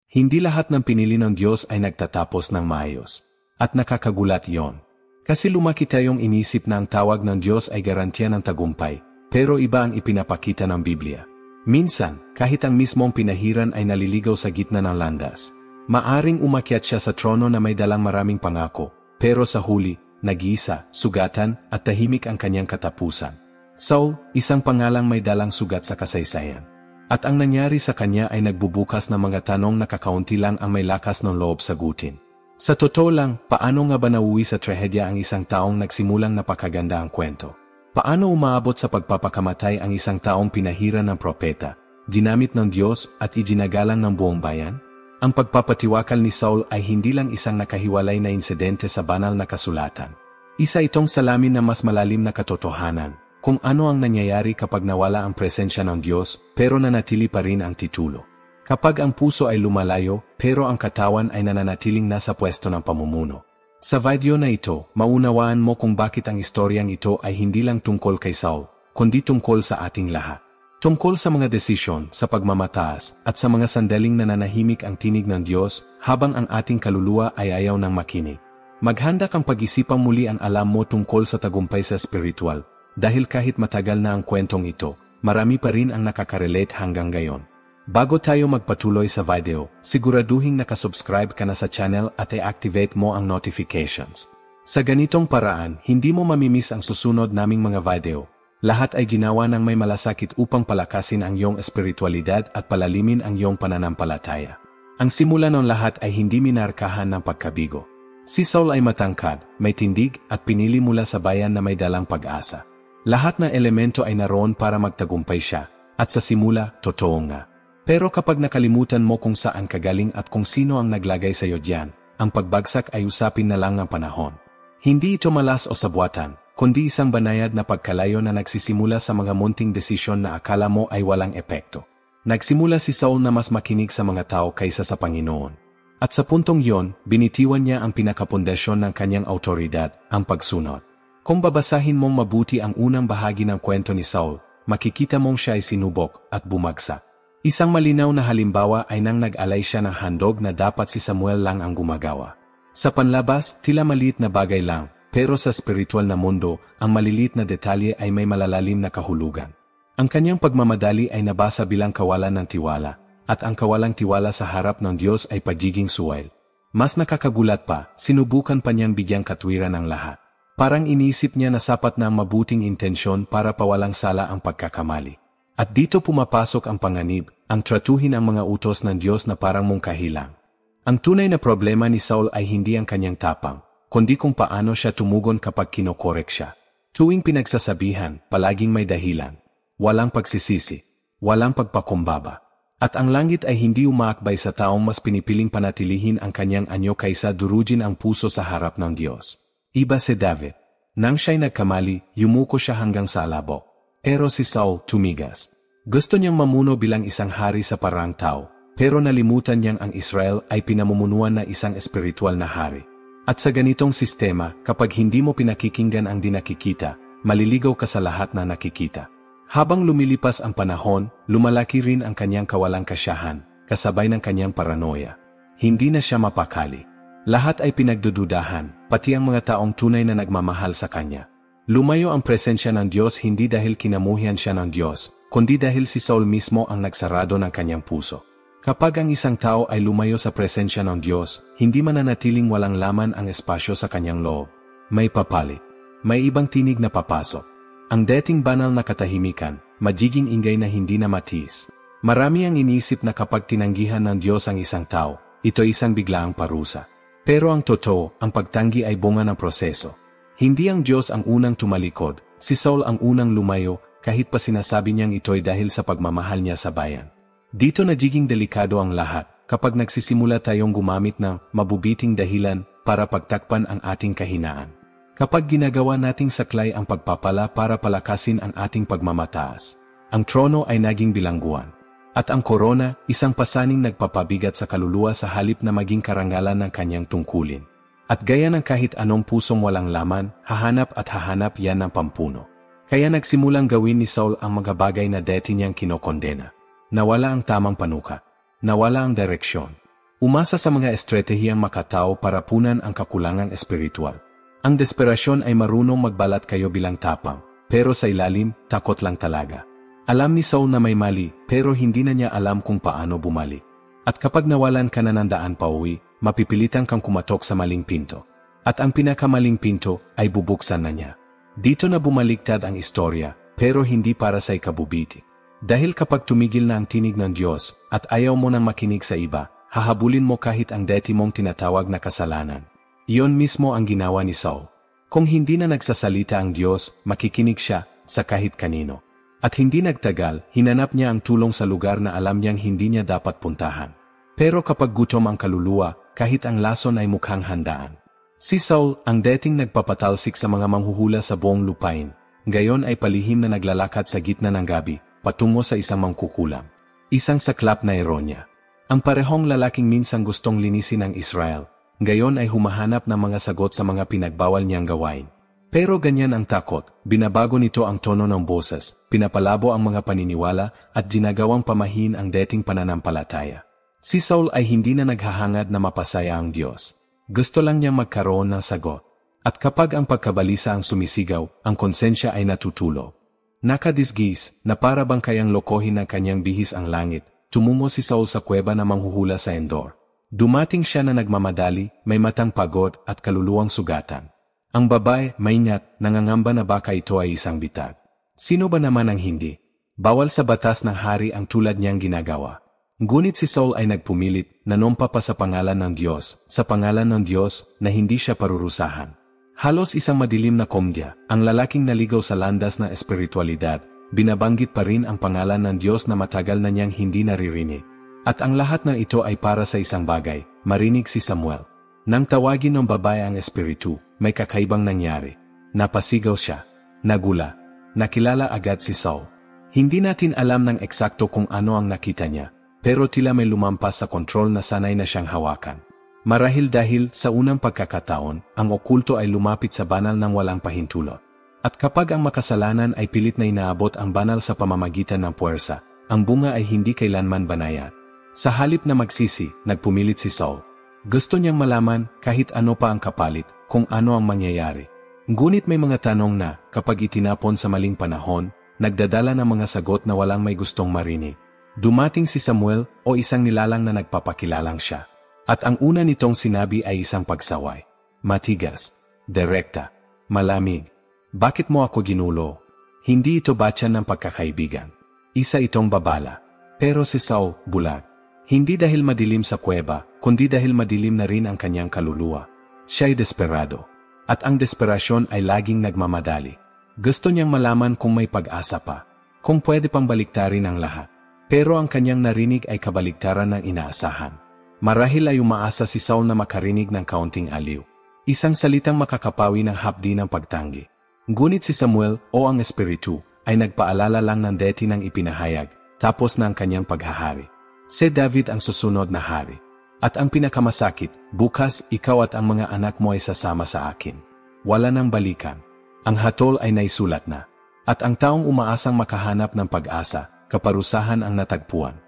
Hindi lahat ng pinili ng Diyos ay nagtatapos ng maayos. At nakakagulat yon. Kasi lumaki tayong inisip na ang tawag ng Diyos ay garantiya ng tagumpay, pero iba ang ipinapakita ng Biblia. Minsan, kahit ang mismong pinahiran ay naliligaw sa gitna ng landas. Maaring umakyat siya sa trono na may dalang maraming pangako, pero sa huli, nag-iisa, sugatan, at tahimik ang kanyang katapusan. Saul, isang pangalang may dalang sugat sa kasaysayan. At ang nangyari sa kanya ay nagbubukas ng mga tanong na kakaunti lang ang may lakas ng loob sagutin. Sa totoo lang, paano nga ba nauwi sa trahedya ang isang taong nagsimulang napakaganda ang kwento? Paano umaabot sa pagpapakamatay ang isang taong pinahiran ng propeta, ginamit ng Diyos at iginagalang ng buong bayan? Ang pagpapatiwakal ni Saul ay hindi lang isang nakahiwalay na insidente sa banal na kasulatan. Isa itong salamin na mas malalim na katotohanan, kung ano ang nangyayari kapag nawala ang presensya ng Diyos pero nanatili pa rin ang titulo. Kapag ang puso ay lumalayo pero ang katawan ay nananatiling nasa pwesto ng pamumuno. Sa video na ito, maunawaan mo kung bakit ang istoryang ito ay hindi lang tungkol kay Saul, kundi tungkol sa ating lahat. Tungkol sa mga desisyon, sa pagmamataas, at sa mga sandaling nananahimik ang tinig ng Diyos habang ang ating kaluluwa ay ayaw ng makinig. Maghanda kang pag-isipang muli ang alam mo tungkol sa tagumpay sa spiritual. Dahil kahit matagal na ang kwentong ito, marami pa rin ang nakaka-relate hanggang ngayon. Bago tayo magpatuloy sa video, siguraduhin nakasubscribe ka na sa channel at i-activate mo ang notifications. Sa ganitong paraan, hindi mo mamimiss ang susunod naming mga video. Lahat ay ginawa ng may malasakit upang palakasin ang iyong espiritualidad at palalimin ang iyong pananampalataya. Ang simula ng lahat ay hindi minarkahan ng pagkabigo. Si Saul ay matangkad, may tindig at pinili mula sa bayan na may dalang pag-asa. Lahat ng elemento ay naroon para magtagumpay siya, at sa simula, totoo nga. Pero kapag nakalimutan mo kung saan kagaling at kung sino ang naglagay sa iyo diyan, ang pagbagsak ay usapin na lang ng panahon. Hindi ito malas o sabuatan, kundi isang banayad na pagkalayo na nagsisimula sa mga munting desisyon na akala mo ay walang epekto. Nagsimula si Saul na mas makinig sa mga tao kaysa sa Panginoon. At sa puntong yon, binitiwan niya ang pinakapundasyon ng kanyang autoridad, ang pagsunod. Kung babasahin mong mabuti ang unang bahagi ng kwento ni Saul, makikita mong siya ay sinubok at bumagsak. Isang malinaw na halimbawa ay nang nag-alay siya ng handog na dapat si Samuel lang ang gumagawa. Sa panlabas, tila maliit na bagay lang, pero sa spiritual na mundo, ang maliliit na detalye ay may malalalim na kahulugan. Ang kanyang pagmamadali ay nabasa bilang kawalan ng tiwala, at ang kawalang tiwala sa harap ng Diyos ay pagiging suwail. Mas nakakagulat pa, sinubukan pa niyang bigyang katwiran ang lahat. Parang inisip niya na sapat na ang mabuting intensyon para pawalang sala ang pagkakamali. At dito pumapasok ang panganib, ang tratuhin ang mga utos ng Diyos na parang mungkahi lang. Ang tunay na problema ni Saul ay hindi ang kanyang tapang, kundi kung paano siya tumugon kapag kinokorek siya. Tuwing pinagsasabihan, palaging may dahilan. Walang pagsisisi, walang pagpakumbaba. At ang langit ay hindi umaakbay sa taong mas pinipiling panatilihin ang kanyang anyo kaysa durugin ang puso sa harap ng Diyos. Iba si David. Nang siya'y nagkamali, yumuko siya hanggang sa alabok. Pero si Saul tumigas. Gusto niyang mamuno bilang isang hari sa parang tao, pero nalimutan niyang ang Israel ay pinamumunuan na isang espiritual na hari. At sa ganitong sistema, kapag hindi mo pinakikinggan ang dinakikita, maliligaw ka sa lahat na nakikita. Habang lumilipas ang panahon, lumalaki rin ang kanyang kawalang kasyahan, kasabay ng kanyang paranoia. Hindi na siya mapakali. Lahat ay pinagdududahan, pati ang mga taong tunay na nagmamahal sa kanya. Lumayo ang presensya ng Diyos hindi dahil kinamuhian siya ng Diyos, kundi dahil si Saul mismo ang nagsarado ng kanyang puso. Kapag ang isang tao ay lumayo sa presensya ng Diyos, hindi mananatiling walang laman ang espasyo sa kanyang loob. May papalit. May ibang tinig na papasok. Ang dating banal na katahimikan, magiging ingay na hindi na matiis. Marami ang inisip na kapag tinanggihan ng Diyos ang isang tao, ito isang biglaang parusa. Pero ang totoo, ang pagtanggi ay bunga ng proseso. Hindi ang Diyos ang unang tumalikod, si Saul ang unang lumayo, kahit pa sinasabi niyang ito'y dahil sa pagmamahal niya sa bayan. Dito nagiging delikado ang lahat, kapag nagsisimula tayong gumamit ng mabubiting dahilan para pagtakpan ang ating kahinaan. Kapag ginagawa nating saklay ang pagpapala para palakasin ang ating pagmamataas, ang trono ay naging bilangguan. At ang korona, isang pasaning nagpapabigat sa kaluluwa sa halip na maging karangalan ng kanyang tungkulin. At gaya ng kahit anong pusong walang laman, hahanap at hahanap yan ng pampuno. Kaya nagsimulang gawin ni Saul ang mga bagay na dati niyang kinokondena. Nawala ang tamang panuka. Nawala ang direksyon. Umasa sa mga estratehiyang makatao para punan ang kakulangang espiritual. Ang desperasyon ay marunong magbalat kayo bilang tapang, pero sa ilalim, takot lang talaga. Alam ni Saul na may mali, pero hindi na niya alam kung paano bumalik. At kapag nawalan ka na ng daan pauwi, mapipilitan kang kumatok sa maling pinto. At ang pinakamaling pinto ay bubuksan na niya. Dito na bumaliktad ang istorya, pero hindi para sa ikabubuti. Dahil kapag tumigil na ang tinig ng Diyos at ayaw mo nang makinig sa iba, hahabulin mo kahit ang dati mong tinatawag na kasalanan. Iyon mismo ang ginawa ni Saul. Kung hindi na nagsasalita ang Diyos, makikinig siya sa kahit kanino. At hindi nagtagal, hinanap niya ang tulong sa lugar na alam niyang hindi niya dapat puntahan. Pero kapag gutom ang kaluluwa, kahit ang lason ay mukhang handaan. Si Saul, ang dating nagpapatalsik sa mga manghuhula sa buong lupain, gayon ay palihim na naglalakad sa gitna ng gabi, patungo sa isang mangkukulam. Isang saklap na ironya. Ang parehong lalaking minsang gustong linisin ang Israel, gayon ay humahanap ng mga sagot sa mga pinagbawal niyang gawain. Pero ganyan ang takot, binabago nito ang tono ng boses, pinapalabo ang mga paniniwala at ginagawang pamahin ang dating pananampalataya. Si Saul ay hindi na naghahangad na mapasaya ang Diyos. Gusto lang niyang magkaroon ng sagot. At kapag ang pagkabalisa ang sumisigaw, ang konsensya ay natutulo. Nakadisgis na para bang kayang lokohin ng kanyang bihis ang langit, tumungo si Saul sa kuweba na manghuhula sa Endor. Dumating siya na nagmamadali, may matang pagod at kaluluwang sugatan. Ang babae, maingat, nangangamba na baka ito ay isang bitag. Sino ba naman ang hindi? Bawal sa batas ng hari ang tulad niyang ginagawa. Ngunit si Saul ay nagpumilit, nanumpa pa sa pangalan ng Diyos, sa pangalan ng Diyos na hindi siya parurusahan. Halos isang madilim na komedya, ang lalaking naligaw sa landas ng espiritualidad, binabanggit pa rin ang pangalan ng Diyos na matagal na niyang hindi naririnig. At ang lahat ng ito ay para sa isang bagay, marinig si Samuel. Nang tawagin ng babae ang espiritu, may kakaibang nangyari. Napasigaw siya. Nagula. Nakilala agad si Saul. Hindi natin alam ng eksakto kung ano ang nakita niya, pero tila may lumampas sa kontrol na sanay na siyang hawakan. Marahil dahil sa unang pagkakataon, ang okulto ay lumapit sa banal ng walang pahintulot. At kapag ang makasalanan ay pilit na inaabot ang banal sa pamamagitan ng puwersa, ang bunga ay hindi kailanman banayad. Sa halip na magsisi, nagpumilit si Saul. Gusto niyang malaman kahit ano pa ang kapalit, kung ano ang mangyayari. Ngunit may mga tanong na, kapag itinapon sa maling panahon, nagdadala ng mga sagot na walang may gustong marinig. Dumating si Samuel o isang nilalang na nagpapakilalang siya. At ang una nitong sinabi ay isang pagsaway. Matigas, direkta, malamig. Bakit mo ako ginulo? Hindi ito batya ng pagkakaibigan. Isa itong babala. Pero si Saul, bulag. Hindi dahil madilim sa kuweba, kundi dahil madilim na rin ang kanyang kaluluwa. Siya'y desperado. At ang desperasyon ay laging nagmamadali. Gusto niyang malaman kung may pag-asa pa, kung pwede pang baliktarin ang lahat. Pero ang kanyang narinig ay kabaliktaran ng inaasahan. Marahil ay umaasa si Saul na makarinig ng kaunting aliw. Isang salitang makakapawi ng hapdi ng pagtanggi. Ngunit si Samuel o ang espiritu ay nagpaalala lang ng deti ng ipinahayag, tapos na ang kanyang paghahari. Si David ang susunod na hari. At ang pinakamasakit, bukas ikaw at ang mga anak mo ay sasama sa akin. Wala nang balikan. Ang hatol ay naisulat na. At ang taong umaasang makahanap ng pag-asa, kaparusahan ang natagpuan.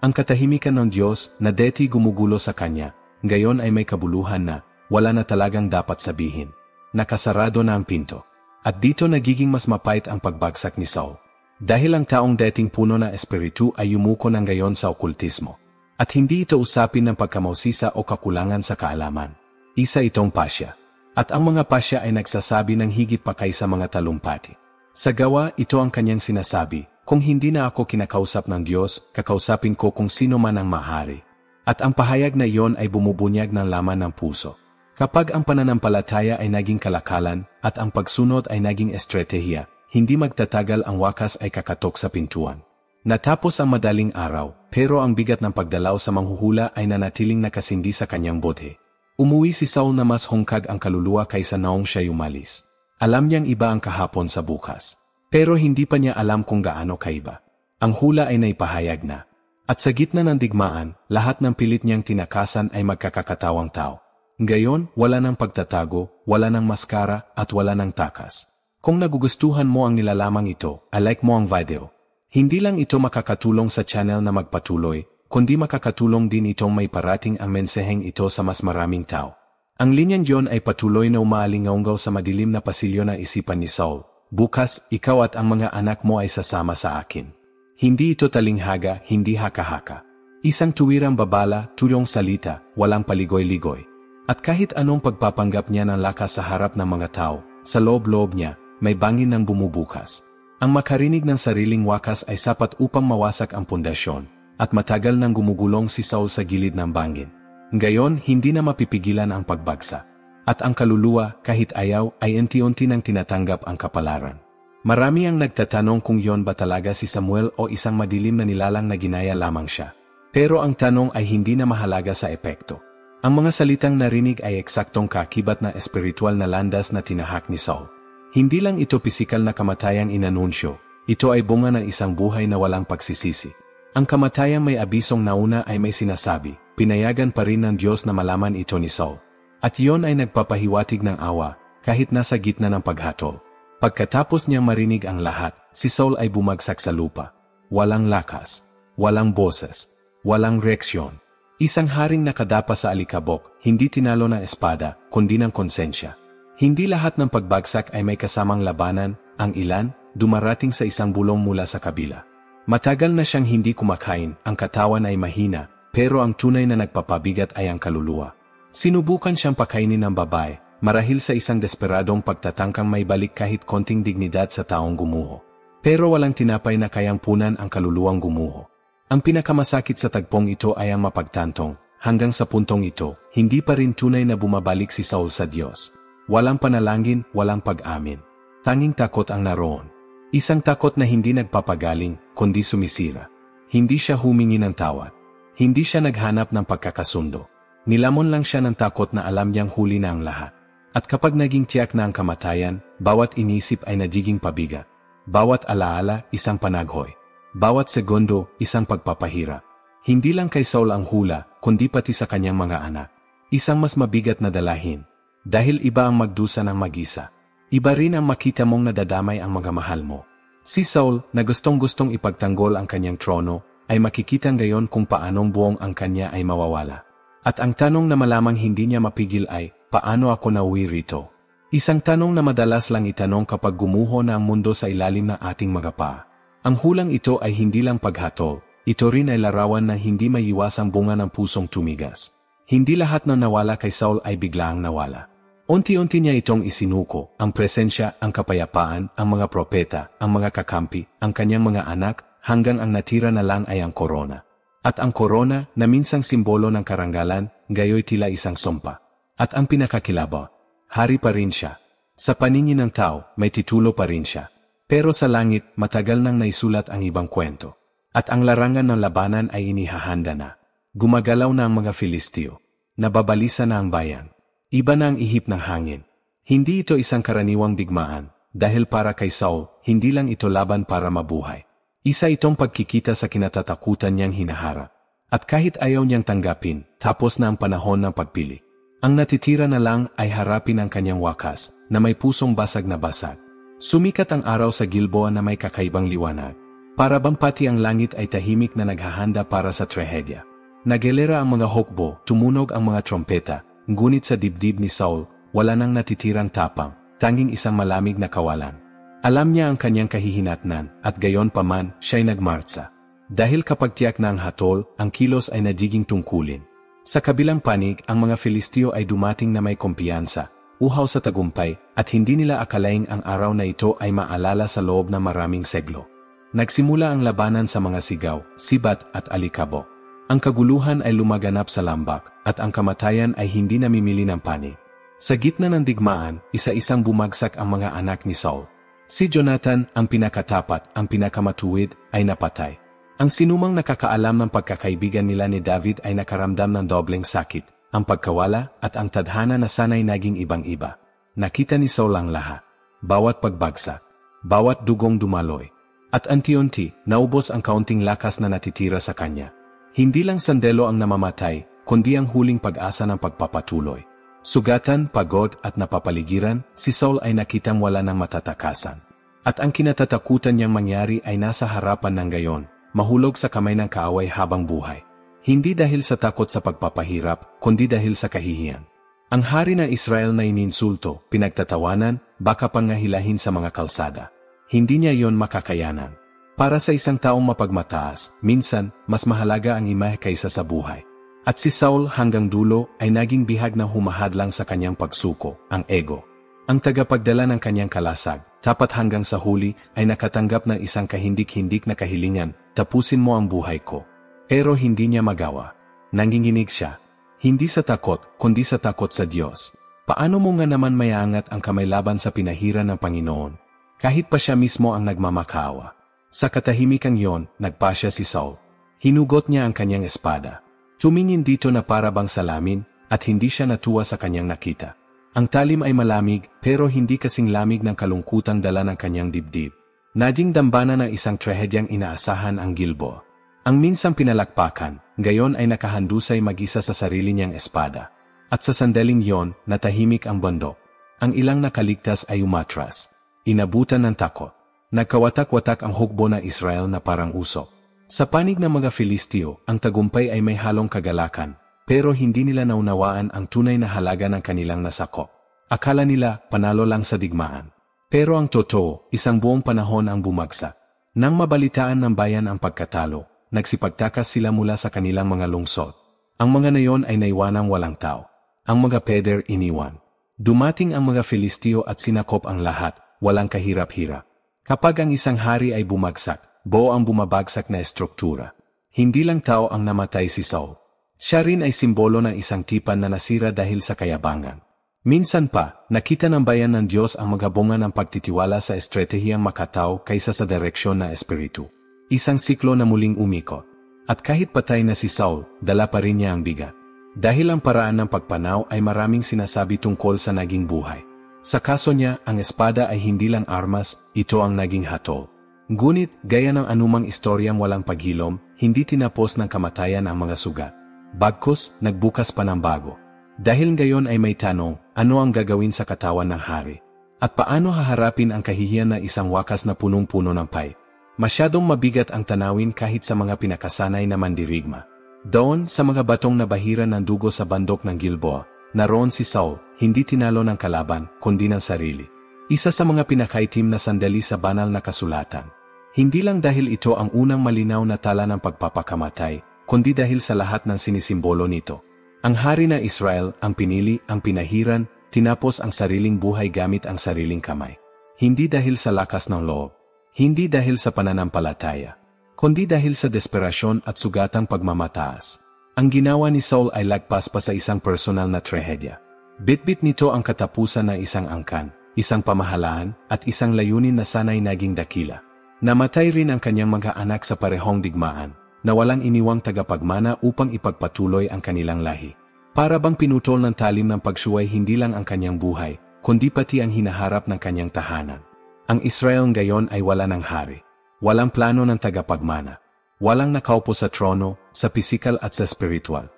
Ang katahimikan ng Diyos na deti gumugulo sa kanya, ngayon ay may kabuluhan na, wala na talagang dapat sabihin. Nakasarado na ang pinto. At dito nagiging mas mapait ang pagbagsak ni Saul. Dahil ang taong dating puno ng espiritu ay yumuko ng gayon sa okultismo. At hindi ito usapin ng pagkamausisa o kakulangan sa kaalaman. Isa itong pasya. At ang mga pasya ay nagsasabi ng higit pa kaysa mga talumpati. Sa gawa, ito ang kanyang sinasabi, kung hindi na ako kinakausap ng Diyos, kakausapin ko kung sino man ang mahari. At ang pahayag na iyon ay bumubunyag ng laman ng puso. Kapag ang pananampalataya ay naging kalakalan at ang pagsunod ay naging estratehiya, hindi magtatagal ang wakas ay kakatok sa pintuan. Natapos ang madaling araw, pero ang bigat ng pagdalaw sa manghuhula ay nanatiling nakasindi sa kanyang bodhe. Umuwi si Saul na mas hungkag ang kaluluwa kaysa noong siya umalis. Alam niyang iba ang kahapon sa bukas. Pero hindi pa niya alam kung gaano kaiba. Ang hula ay naipahayag na. At sa gitna ng digmaan, lahat ng pilit niyang tinakasan ay magkakakatawang tao. Ngayon, wala ng pagtatago, wala ng maskara, at wala ng takas. Kung nagugustuhan mo ang nilalamang ito, like mo ang video. Hindi lang ito makakatulong sa channel na magpatuloy, kundi makakatulong din itong may parating ang mensaheng ito sa mas maraming tao. Ang linyang yon ay patuloy na umaalingaunggaw sa madilim na pasilyo ng isipan ni Saul. Bukas, ikaw at ang mga anak mo ay sasama sa akin. Hindi ito talinghaga, hindi haka-haka. Isang tuwirang babala, tuyong salita, walang paligoy-ligoy. At kahit anong pagpapanggap niya ng lakas sa harap ng mga tao, sa loob-loob niya, may bangin ng bumubukas. Ang makarinig ng sariling wakas ay sapat upang mawasak ang pundasyon, at matagal nang gumugulong si Saul sa gilid ng bangin. Ngayon, hindi na mapipigilan ang pagbagsak. At ang kaluluwa, kahit ayaw, ay unti-unti nang tinatanggap ang kapalaran. Marami ang nagtatanong kung yon ba talaga si Samuel o isang madilim na nilalang na ginaya lamang siya. Pero ang tanong ay hindi na mahalaga sa epekto. Ang mga salitang narinig ay eksaktong kaakibat na espiritual na landas na tinahak ni Saul. Hindi lang ito pisikal na kamatayang inanunsyo, ito ay bunga ng isang buhay na walang pagsisisi. Ang kamatayang may abisong nauna ay may sinasabi, pinayagan pa rin ng Diyos na malaman ito ni Saul. At iyon ay nagpapahiwatig ng awa, kahit nasa gitna ng paghatol. Pagkatapos niyang marinig ang lahat, si Saul ay bumagsak sa lupa. Walang lakas, walang boses, walang reaksyon. Isang haring nakadapa sa alikabok, hindi tinalo ng espada, kundi ng konsensya. Hindi lahat ng pagbagsak ay may kasamang labanan, ang ilan, dumarating sa isang bulong mula sa kabila. Matagal na siyang hindi kumakain, ang katawan ay mahina, pero ang tunay na nagpapabigat ay ang kaluluwa. Sinubukan siyang pakainin ng babae, marahil sa isang desperadong pagtatangkang may balik kahit konting dignidad sa taong gumuho. Pero walang tinapay na kayang punan ang kaluluwang gumuho. Ang pinakamasakit sa tagpong ito ay ang mapagtantong, hanggang sa puntong ito, hindi pa rin tunay na bumabalik si Saul sa Diyos. Walang panalangin, walang pag-amin. Tanging takot ang naroon. Isang takot na hindi nagpapagaling, kundi sumisira. Hindi siya humingi ng tawad. Hindi siya naghanap ng pagkakasundo. Nilamon lang siya ng takot na alam niyang huli na ang lahat. At kapag naging tiyak na ang kamatayan, bawat inisip ay nagiging pabigat. Bawat alaala, isang panaghoy. Bawat segundo, isang pagpapahirap. Hindi lang kay Saul ang hula, kundi pati sa kanyang mga anak. Isang mas mabigat na dalahin. Dahil iba ang magdusa ng mag-isa. Iba rin ang makita mong nadadamay ang mga mahal mo. Si Saul, na gustong-gustong ipagtanggol ang kanyang trono, ay makikita ngayon kung paanong buong ang kanya ay mawawala. At ang tanong na malamang hindi niya mapigil ay, paano ako nauwi rito? Isang tanong na madalas lang itanong kapag gumuho na ang mundo sa ilalim ng ating mga paa. Ang hulang ito ay hindi lang paghatol, ito rin ay larawan na hindi maiiwasang bunga ng pusong tumigas. Hindi lahat ng nawala kay Saul ay biglaang nawala. Unti-unti niya itong isinuko, ang presensya, ang kapayapaan, ang mga propeta, ang mga kakampi, ang kanyang mga anak, hanggang ang natira na lang ay ang korona. At ang korona, na minsang simbolo ng karangalan, gayoy tila isang sumpa. At ang pinakakilaba, hari pa rin siya. Sa paningin ng tao, may titulo pa rin siya. Pero sa langit, matagal nang naisulat ang ibang kwento. At ang larangan ng labanan ay inihahanda na. Gumagalaw na ang mga Filisteo. Nababalisa na ang bayan. Iba na ang ihip ng hangin. Hindi ito isang karaniwang digmaan, dahil para kay Saul, hindi lang ito laban para mabuhay. Isa itong pagkikita sa kinatatakutan niyang hinaharap. At kahit ayaw niyang tanggapin, tapos na ang panahon ng pagpili. Ang natitira na lang ay harapin ang kanyang wakas, na may pusong basag na basag. Sumikat ang araw sa Gilboa na may kakaibang liwanag. Para bang pati ang langit ay tahimik na naghahanda para sa trahedya. Nagelera ang mga hukbo, tumunog ang mga trompeta, ngunit sa dibdib ni Saul, wala nang natitirang tapang, tanging isang malamig na kawalan. Alam niya ang kanyang kahihinatnan, at gayon pa man, siya'y nagmartsa. Dahil kapag tiyak na ang hatol, ang kilos ay nagiging tungkulin. Sa kabilang panig, ang mga Filisteo ay dumating na may kumpiyansa, uhaw sa tagumpay, at hindi nila akalaing ang araw na ito ay maalala sa loob ng maraming seglo. Nagsimula ang labanan sa mga sigaw, sibat at alikabok. Ang kaguluhan ay lumaganap sa lambak, at ang kamatayan ay hindi namimili ng panig. Sa gitna ng digmaan, isa-isang bumagsak ang mga anak ni Saul. Si Jonathan, ang pinakatapat, ang pinakamatuwid, ay napatay. Ang sinumang nakakaalam ng pagkakaibigan nila ni David ay nakaramdam ng dobleng sakit, ang pagkawala at ang tadhana na sanay naging ibang-iba. Nakita ni Saul ang lahat. Bawat pagbagsak, bawat dugong dumaloy. At unti-unti, naubos ang kaunting lakas na natitira sa kanya. Hindi lang sandelo ang namamatay, kundi ang huling pag-asa ng pagpapatuloy. Sugatan, pagod at napapaligiran, si Saul ay nakitang wala ng matatakasan. At ang kinatatakutan niyang mangyari ay nasa harapan ng gayon, mahulog sa kamay ng kaaway habang buhay. Hindi dahil sa takot sa pagpapahirap, kundi dahil sa kahihiyan. Ang hari ng Israel na ininsulto, pinagtatawanan, baka pangahilahin sa mga kalsada. Hindi niya yon makakayanan. Para sa isang taong mapagmataas, minsan, mas mahalaga ang imahe kaysa sa buhay. At si Saul hanggang dulo ay naging bihag na humahadlang sa kanyang pagsuko, ang ego. Ang tagapagdala ng kanyang kalasag, tapat hanggang sa huli, ay nakatanggap ng isang kahindik-hindik na kahilingan, tapusin mo ang buhay ko. Pero hindi niya magawa. Nanginginig siya. Hindi sa takot, kundi sa takot sa Diyos. Paano mo nga naman mayaangat ang kamay laban sa pinahiran ng Panginoon? Kahit pa siya mismo ang nagmamakaawa. Sa katahimikang yon, nagpasya si Saul. Hinugot niya ang kanyang espada. Tumingin dito na para bang salamin, at hindi siya natuwa sa kanyang nakita. Ang talim ay malamig, pero hindi kasing lamig ng kalungkutang dala ng kanyang dibdib. Naging dambana ng isang trahedyang inaasahan ang Gilboa. Ang minsang pinalakpakan, gayon ay nakahandusay mag-isa sa sarili niyang espada. At sa sandaling yon, natahimik ang bundok. Ang ilang nakaligtas ay umatras. Inabutan ng takot. Nagkawatak-watak ang hukbo ng Israel na parang usok. Sa panig ng mga Filisteo, ang tagumpay ay may halong kagalakan, pero hindi nila naunawaan ang tunay na halaga ng kanilang nasakop. Akala nila panalo lang sa digmaan. Pero ang totoo, isang buong panahon ang bumagsak. Nang mabalitaan ng bayan ang pagkatalo, nagsipagtakas sila mula sa kanilang mga lungsod. Ang mga nayon ay naiwanang walang tao. Ang mga peder iniwan. Dumating ang mga Filisteo at sinakop ang lahat, walang kahirap-hirap. Kapag ang isang hari ay bumagsak, buo ang bumabagsak na estruktura. Hindi lang tao ang namatay si Saul. Siya rin ay simbolo ng isang tipan na nasira dahil sa kayabangan. Minsan pa, nakita ng bayan ng Diyos ang mga bunga ng pagtitiwala sa estratehiyang makataw kaysa sa direksyon na espiritu. Isang siklo na muling umikot. At kahit patay na si Saul, dala pa rin niya ang bigat. Dahil ang paraan ng pagpanaw ay maraming sinasabi tungkol sa naging buhay. Sa kaso niya, ang espada ay hindi lang armas, ito ang naging hatol. Ngunit, gaya ng anumang istoryang walang paghilom, hindi tinapos ng kamatayan ang mga sugat. Bagkus, nagbukas pa ng bago. Dahil gayon ay may tanong, ano ang gagawin sa katawan ng hari? At paano haharapin ang kahihiyan na isang wakas na punong-puno ng pay? Masyadong mabigat ang tanawin kahit sa mga pinakasanay na mandirigma. Doon, sa mga batong nabahiran ng dugo sa bandok ng Gilboa, naroon si Saul, hindi tinalo ng kalaban, kundi ng sarili. Isa sa mga pinakaitim na sandali sa banal na kasulatan. Hindi lang dahil ito ang unang malinaw na tala ng pagpapakamatay, kundi dahil sa lahat ng sinisimbolo nito. Ang hari na Israel, ang pinili, ang pinahiran, tinapos ang sariling buhay gamit ang sariling kamay. Hindi dahil sa lakas ng loob. Hindi dahil sa pananampalataya. Kundi dahil sa desperasyon at sugatang pagmamataas. Ang ginawa ni Saul ay lagpas pa sa isang personal na trahedya. Bitbit nito ang katapusan ng isang angkan, isang pamahalaan, at isang layunin na sanay naging dakila. Namatay rin ang kanyang mga anak sa parehong digmaan, na walang iniwang tagapagmana upang ipagpatuloy ang kanilang lahi. Para bang pinutol ng talim ng pagsuway hindi lang ang kanyang buhay, kundi pati ang hinaharap ng kanyang tahanan. Ang Israel ngayon ay wala ng hari. Walang plano ng tagapagmana. Walang nakaupo sa trono, sa pisikal at sa spiritual.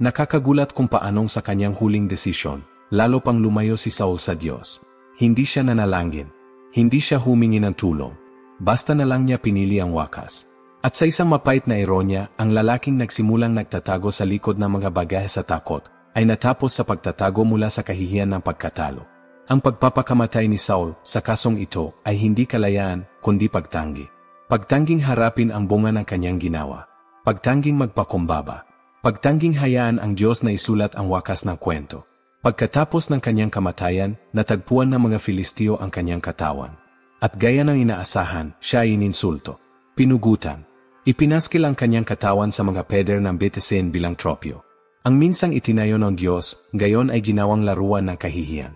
Nakakagulat kung paanong sa kanyang huling desisyon, lalo pang lumayo si Saul sa Diyos. Hindi siya nanalangin. Hindi siya humingi ng tulong. Basta na lang niya pinili ang wakas. At sa isang mapait na ironya, ang lalaking nagsimulang nagtatago sa likod ng mga bagahe sa takot, ay natapos sa pagtatago mula sa kahihiyan ng pagkatalo. Ang pagpapakamatay ni Saul sa kasong ito ay hindi kalayaan, kundi pagtanggi. Pagtangging harapin ang bunga ng kanyang ginawa. Pagtangging magpakumbaba. Pagtangging hayaan ang Diyos na isulat ang wakas ng kwento. Pagkatapos ng kanyang kamatayan, natagpuan ng mga Filisteo ang kanyang katawan. At gaya ng inaasahan, siya ay ininsulto. Pinugutan. Ipinaskil ang kanyang katawan sa mga peder ng Betesen bilang tropyo. Ang minsang itinayo ng Diyos, gayon ay ginawang laruan ng kahihiyan.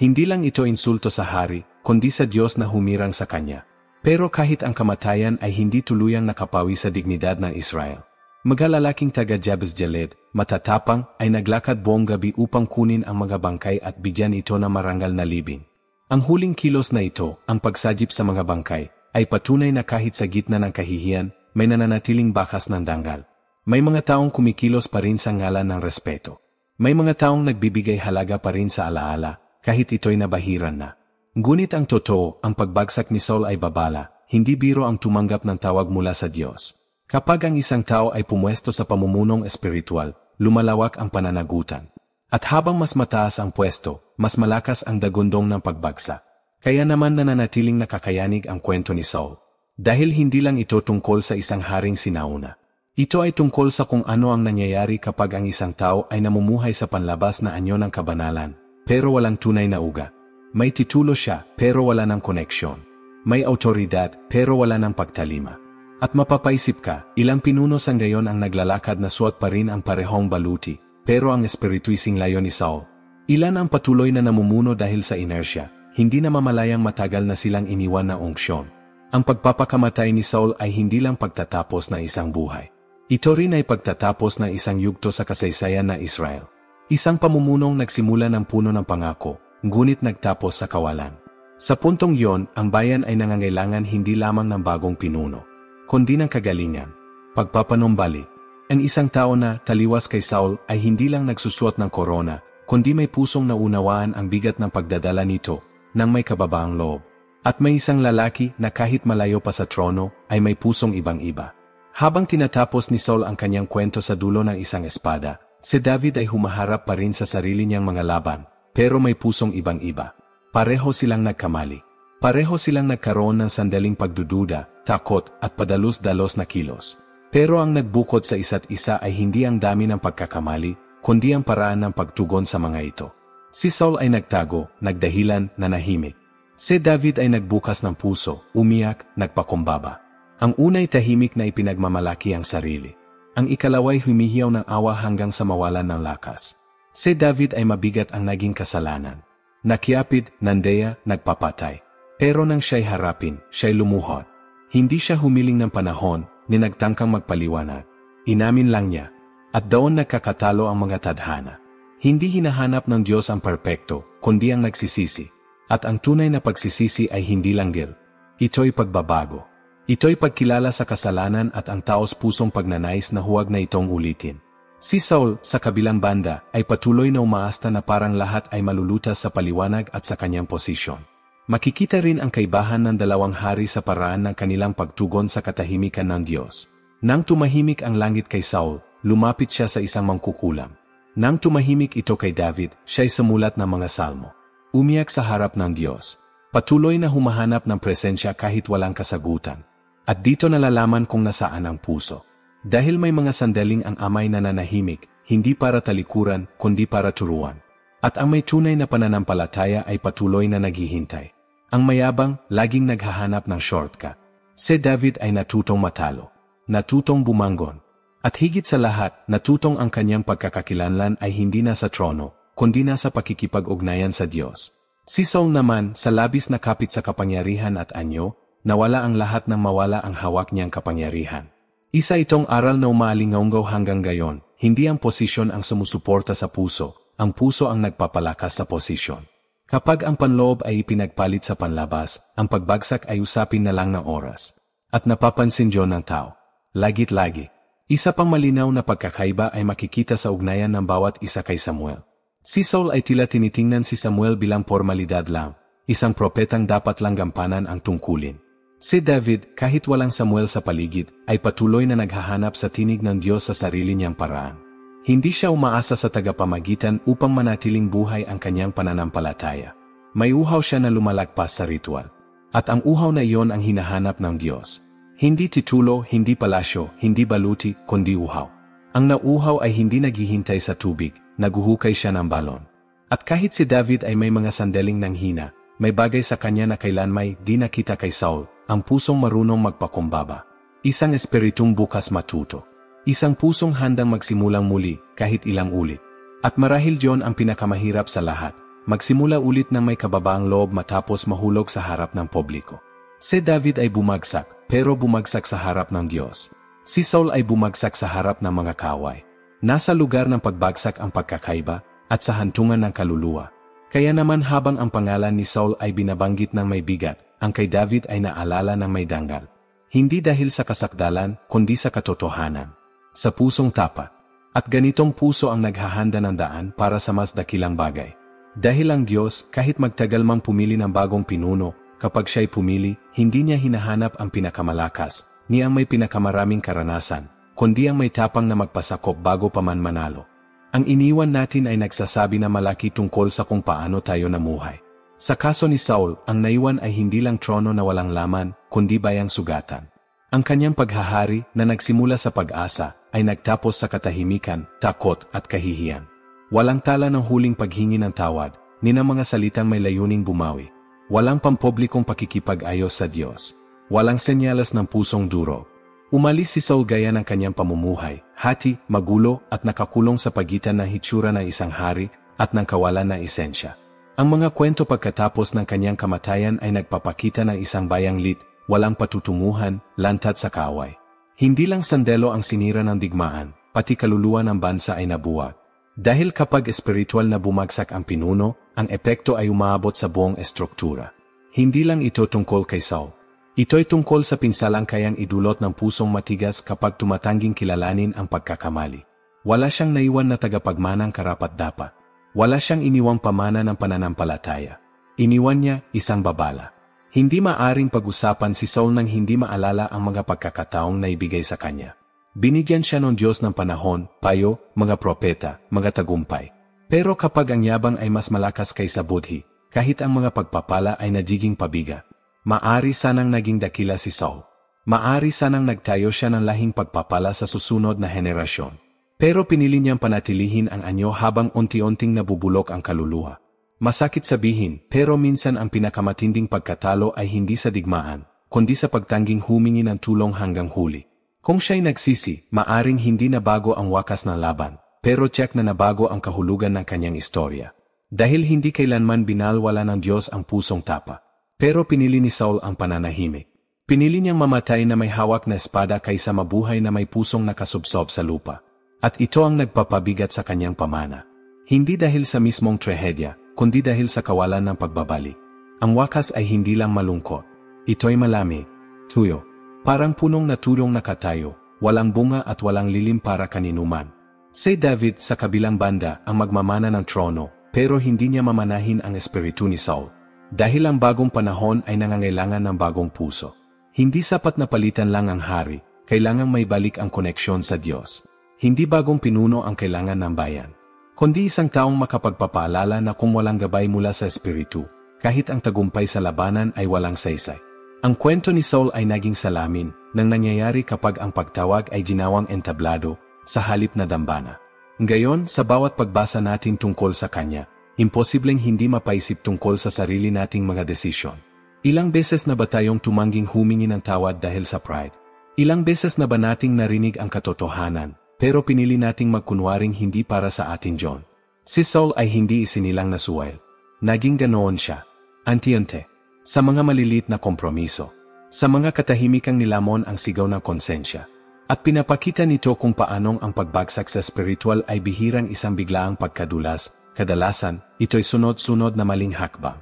Hindi lang ito insulto sa hari, kundi sa Diyos na humirang sa kanya. Pero kahit ang kamatayan ay hindi tuluyang nakapawi sa dignidad ng Israel. Magalalaking taga Jabez Gilead, matatapang, ay naglakad buong gabi upang kunin ang mga bangkay at bigyan ito ng marangal na libing. Ang huling kilos na ito, ang pagsajip sa mga bangkay, ay patunay na kahit sa gitna ng kahihiyan, may nananatiling bakas ng danggal. May mga taong kumikilos pa rin sa ngalan ng respeto. May mga taong nagbibigay halaga pa rin sa alaala, kahit ito'y nabahiran na. Ngunit ang totoo, ang pagbagsak ni Saul ay babala, hindi biro ang tumanggap ng tawag mula sa Diyos. Kapag ang isang tao ay pumwesto sa pamumunong espiritual, lumalawak ang pananagutan. At habang mas mataas ang pwesto, mas malakas ang dagundong ng pagbagsak. Kaya naman nananatiling nakakayanig ang kwento ni Saul. Dahil hindi lang ito tungkol sa isang haring sinauna. Ito ay tungkol sa kung ano ang nangyayari kapag ang isang tao ay namumuhay sa panlabas na anyo ng kabanalan, pero walang tunay na ugat. May titulo siya, pero wala ng koneksyon. May autoridad, pero wala ng pagtalima. At mapapaisip ka, ilang pinuno sa ngayon ang naglalakad na suot pa rin ang parehong baluti, pero ang espiritu'y singlayo ni Saul. Ilan ang patuloy na namumuno dahil sa inertia, hindi na mamalayang matagal na silang iniwan na unksyon. Ang pagpapakamatay ni Saul ay hindi lang pagtatapos na isang buhay. Ito rin ay pagtatapos ng isang yugto sa kasaysayan na Israel. Isang pamumunong nagsimula ng puno ng pangako, ngunit nagtapos sa kawalan. Sa puntong yon, ang bayan ay nangangailangan hindi lamang ng bagong pinuno, kundi ng kagalingan, pagpapanumbalik. Ang isang tao na taliwas kay Saul ay hindi lang nagsusuot ng korona, kundi may pusong naunawaan ang bigat ng pagdadala nito, nang may kababaang loob. At may isang lalaki na kahit malayo pa sa trono, ay may pusong ibang-iba. Habang tinatapos ni Saul ang kanyang kwento sa dulo ng isang espada, si David ay humaharap pa rin sa sarili niyang mga laban, pero may pusong ibang-iba. Pareho silang nagkamali. Pareho silang nagkaroon ng sandaling pagdududa, takot at padalus-dalos na kilos. Pero ang nagbukod sa isa't isa ay hindi ang dami ng pagkakamali, kundi ang paraan ng pagtugon sa mga ito. Si Saul ay nagtago, nagdahilan, nanahimik. Si David ay nagbukas ng puso, umiyak, nagpakumbaba. Ang unay tahimik na ipinagmamalaki ang sarili. Ang ikalaway humihiyaw ng awa hanggang sa mawalan ng lakas. Si David ay mabigat ang naging kasalanan. Nakiapid, nandeya, nagpapatay. Pero nang siya'y harapin, siya'y lumuhod. Hindi siya humiling ng panahon, ni nagtangkang magpaliwanag. Inamin lang niya. At doon nagkakatalo ang mga tadhana. Hindi hinahanap ng Diyos ang perpekto, kundi ang nagsisisi. At ang tunay na pagsisisi ay hindi lang guilt. Ito'y pagbabago. Ito'y pagkilala sa kasalanan at ang taos pusong pagnanais na huwag na itong ulitin. Si Saul, sa kabilang banda, ay patuloy na umaasta na parang lahat ay malulutas sa paliwanag at sa kanyang posisyon. Makikita rin ang kaibahan ng dalawang hari sa paraan ng kanilang pagtugon sa katahimikan ng Diyos. Nang tumahimik ang langit kay Saul, lumapit siya sa isang mangkukulam. Nang tumahimik ito kay David, siya'y sumulat ng mga salmo. Umiyak sa harap ng Diyos. Patuloy na humahanap ng presensya kahit walang kasagutan. At dito nalalaman kung nasaan ang puso. Dahil may mga sandaling ang amay na nanahimik, hindi para talikuran, kundi para turuan. At ang may tunay na pananampalataya ay patuloy na naghihintay. Ang mayabang, laging naghahanap ng shortcut. Si David ay natutong matalo. Natutong bumanggon. At higit sa lahat, natutong ang kanyang pagkakakilanlan ay hindi na sa trono, kundi na sa pakikipag-ugnayan sa Diyos. Si Saul naman, sa labis na kapit sa kapangyarihan at anyo, nawala ang lahat ng mawala ang hawak niyang kapangyarihan. Isa itong aral na umalingaunggaw hanggang gayon, hindi ang posisyon ang sumusuporta sa puso, ang puso ang nagpapalakas sa posisyon. Kapag ang panloob ay ipinagpalit sa panlabas, ang pagbagsak ay usapin na lang ng oras. At napapansin Diyon ng tao. Lagit-lagi. Isa pang malinaw na pagkakaiba ay makikita sa ugnayan ng bawat isa kay Samuel. Si Saul ay tila tinitingnan si Samuel bilang formalidad lang, isang propetang dapat lang gampanan ang tungkulin. Si David, kahit walang Samuel sa paligid, ay patuloy na naghahanap sa tinig ng Diyos sa sarili niyang paraan. Hindi siya umaasa sa tagapamagitan upang manatiling buhay ang kanyang pananampalataya. May uhaw siya na lumalagpas sa ritual. At ang uhaw na iyon ang hinahanap ng Diyos. Hindi titulo, hindi palasyo, hindi baluti, kundi uhaw. Ang nauuhaw ay hindi naghihintay sa tubig, naguhukay siya ng balon. At kahit si David ay may mga sandaling nanghina, may bagay sa kanya na kailanmay di nakita kay Saul, ang pusong marunong magpakumbaba. Isang espiritong bukas matuto. Isang pusong handang magsimulang muli kahit ilang ulit. At marahil Diyon ang pinakamahirap sa lahat, magsimula ulit ng may kababaang loob matapos mahulog sa harap ng publiko. Si David ay bumagsak, pero bumagsak sa harap ng Diyos. Si Saul ay bumagsak sa harap ng mga kaway. Nasa lugar ng pagbagsak ang pagkakaiba at sa hantungan ng kaluluwa. Kaya naman habang ang pangalan ni Saul ay binabanggit ng may bigat, ang kay David ay naalala ng may danggal. Hindi dahil sa kasakdalan, kundi sa katotohanan. Sa pusong tapat. At ganitong puso ang naghahanda ng daan para sa mas dakilang bagay. Dahil ang Diyos, kahit magtagal mang pumili ng bagong pinuno, kapag siya'y pumili, hindi niya hinahanap ang pinakamalakas, ni ang may pinakamaraming karanasan, kundi ang may tapang na magpasakop bago pa man manalo. Ang iniwan natin ay nagsasabi na malaki tungkol sa kung paano tayo namuhay. Sa kaso ni Saul, ang naiwan ay hindi lang trono na walang laman, kundi bayang sugatan. Ang kanyang paghahari na nagsimula sa pag-asa ay nagtapos sa katahimikan, takot at kahihiyan. Walang tala ng huling paghingi ng tawad, ni ng mga salitang may layuning bumawi. Walang pampublikong pakikipag-ayos sa Diyos. Walang senyalas ng pusong duro. Umalis si Saul gaya ng kanyang pamumuhay, hati, magulo at nakakulong sa pagitan ng hitsura ng isang hari at ng kawalan ng esensya. Ang mga kwento pagkatapos ng kanyang kamatayan ay nagpapakita ng isang bayang lit, walang patutunguhan, lantad sa kaaway. Hindi lang sandalo ang sinira ng digmaan, pati kaluluwa ng bansa ay nabuwag. Dahil kapag espiritual na bumagsak ang pinuno, ang epekto ay umaabot sa buong estruktura. Hindi lang ito tungkol kay Saul. Ito'y tungkol sa pinsalang kayang idulot ng pusong matigas kapag tumatangging kilalanin ang pagkakamali. Wala siyang naiwan na tagapagmanang karapat-dapat. Wala siyang iniwang pamana ng pananampalataya. Iniwan niya isang babala. Hindi maaring pag-usapan si Saul nang hindi maalala ang mga pagkakataong naibigay sa kanya. Binigyan siya ng Diyos ng panahon, payo, mga propeta, mga tagumpay. Pero kapag ang yabang ay mas malakas kaysa budhi, kahit ang mga pagpapala ay nagiging pabiga, maari sanang naging dakila si Saul. Maari sanang nagtayo siya ng lahing pagpapala sa susunod na henerasyon. Pero pinili niyang panatilihin ang anyo habang unti-unting nabubulok ang kaluluwa. Masakit sabihin, pero minsan ang pinakamatinding pagkatalo ay hindi sa digmaan, kundi sa pagtangging humingi ng tulong hanggang huli. Kung siya'y nagsisi, maaring hindi na bago ang wakas ng laban, pero tiyak na nabago ang kahulugan ng kanyang istorya. Dahil hindi kailanman binalwala ng Diyos ang pusong tapa. Pero pinili ni Saul ang pananahimik. Pinili niyang mamatay na may hawak na espada kaysa mabuhay na may pusong nakasubsob sa lupa. At ito ang nagpapabigat sa kanyang pamana. Hindi dahil sa mismong trahedya, kundi dahil sa kawalan ng pagbabalik. Ang wakas ay hindi lang malungkot. Ito'y malamig, tuyo. Parang punong natulong nakatayo, walang bunga at walang lilim para kaninuman. Si David sa kabilang banda ang magmamana ng trono, pero hindi niya mamanahin ang espiritu ni Saul. Dahil ang bagong panahon ay nangangailangan ng bagong puso. Hindi sapat na palitan lang ang hari, kailangang may balik ang koneksyon sa Diyos. Hindi bagong pinuno ang kailangan ng bayan, kundi isang taong makapagpapaalala na kung walang gabay mula sa espiritu, kahit ang tagumpay sa labanan ay walang saysay. Ang kwento ni Saul ay naging salamin nang nangyayari kapag ang pagtawag ay ginawang entablado sa halip na dambana. Ngayon, sa bawat pagbasa natin tungkol sa kanya, imposibleng hindi mapaisip tungkol sa sarili nating mga desisyon. Ilang beses na ba tayong tumangging humingi ng tawad dahil sa pride? Ilang beses na ba nating narinig ang katotohanan, pero pinili nating magkunwaring hindi para sa atin John? Si Saul ay hindi isinilang na suwail. Naging ganoon siya. Anti-ante. Sa mga malilit na kompromiso. Sa mga katahimikang nilamon ang sigaw ng konsensya. At pinapakita nito kung paanong ang pagbagsak sa spiritual ay bihirang isang biglaang pagkadulas, kadalasan, ito'y sunod-sunod na maling hakbang.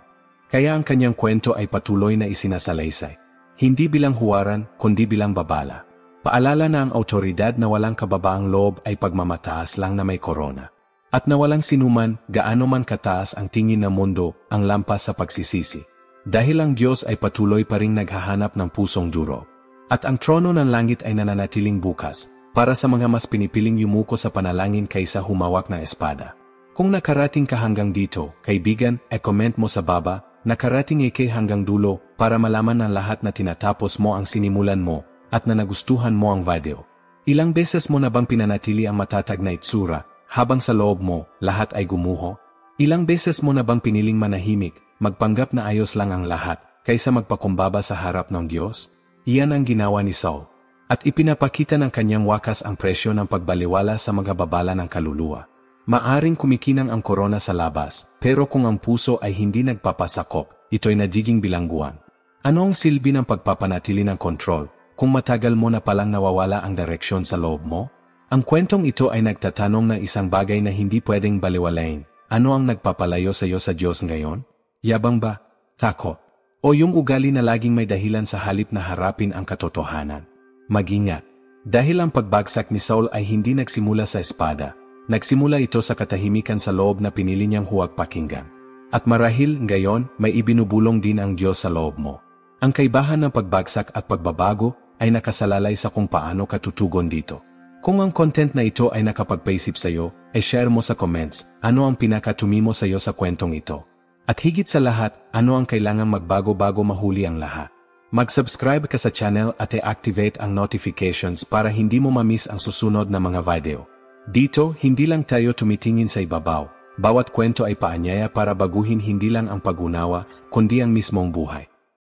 Kaya ang kanyang kwento ay patuloy na isinasalaysay. Hindi bilang huwaran, kundi bilang babala. Paalala na ang autoridad na walang kababaang loob ay pagmamataas lang na may korona. At na walang sinuman, gaano man kataas ang tingin ng mundo, ang lampas sa pagsisisi. Dahil ang Diyos ay patuloy pa ring naghahanap ng pusong duro. At ang trono ng langit ay nananatiling bukas, para sa mga mas pinipiling yumuko sa panalangin kaysa humawak na espada. Kung nakarating ka hanggang dito, kaibigan, e-comment mo sa baba, nakarating ike hanggang dulo, para malaman ng lahat na tinatapos mo ang sinimulan mo, at na nagustuhan mo ang video. Ilang beses mo na bang pinanatili ang matatag na itsura, habang sa loob mo, lahat ay gumuho? Ilang beses mo na bang piniling manahimik, magpanggap na ayos lang ang lahat, kaysa magpakumbaba sa harap ng Diyos? Iyan ang ginawa ni Saul. At ipinapakita ng kanyang wakas ang presyo ng pagbaliwala sa mga babala ng kaluluwa. Maaring kumikinang ang korona sa labas, pero kung ang puso ay hindi nagpapasakop, ito'y nagiging bilangguan. Ano ang silbi ng pagpapanatili ng kontrol, kung matagal mo na palang nawawala ang direksyon sa loob mo? Ang kwentong ito ay nagtatanong ng isang bagay na hindi pwedeng baliwalain. Ano ang nagpapalayo sa iyo sa Diyos ngayon? Yabang ba? Takot? O yung ugali na laging may dahilan sa halip na harapin ang katotohanan? Mag-ingat. Dahil ang pagbagsak ni Saul ay hindi nagsimula sa espada, nagsimula ito sa katahimikan sa loob na pinili niyang huwag pakinggan. At marahil, ngayon, may ibinubulong din ang Diyos sa loob mo. Ang kaibahan ng pagbagsak at pagbabago ay nakasalalay sa kung paano ka tutugon dito. Kung ang content na ito ay nakapagpaisip sa'yo, ay share mo sa comments, ano ang pinakatumimo sa'yo sa kwentong ito. At higit sa lahat, ano ang kailangang magbago bago mahuli ang lahat. Mag-subscribe ka sa channel at i-activate ang notifications para hindi mo ma-miss ang susunod na mga video. Dito, hindi lang tayo tumitingin sa ibabaw. Bawat kwento ay paanyaya para baguhin hindi lang ang pag-unawa, kundi ang mismong buhay.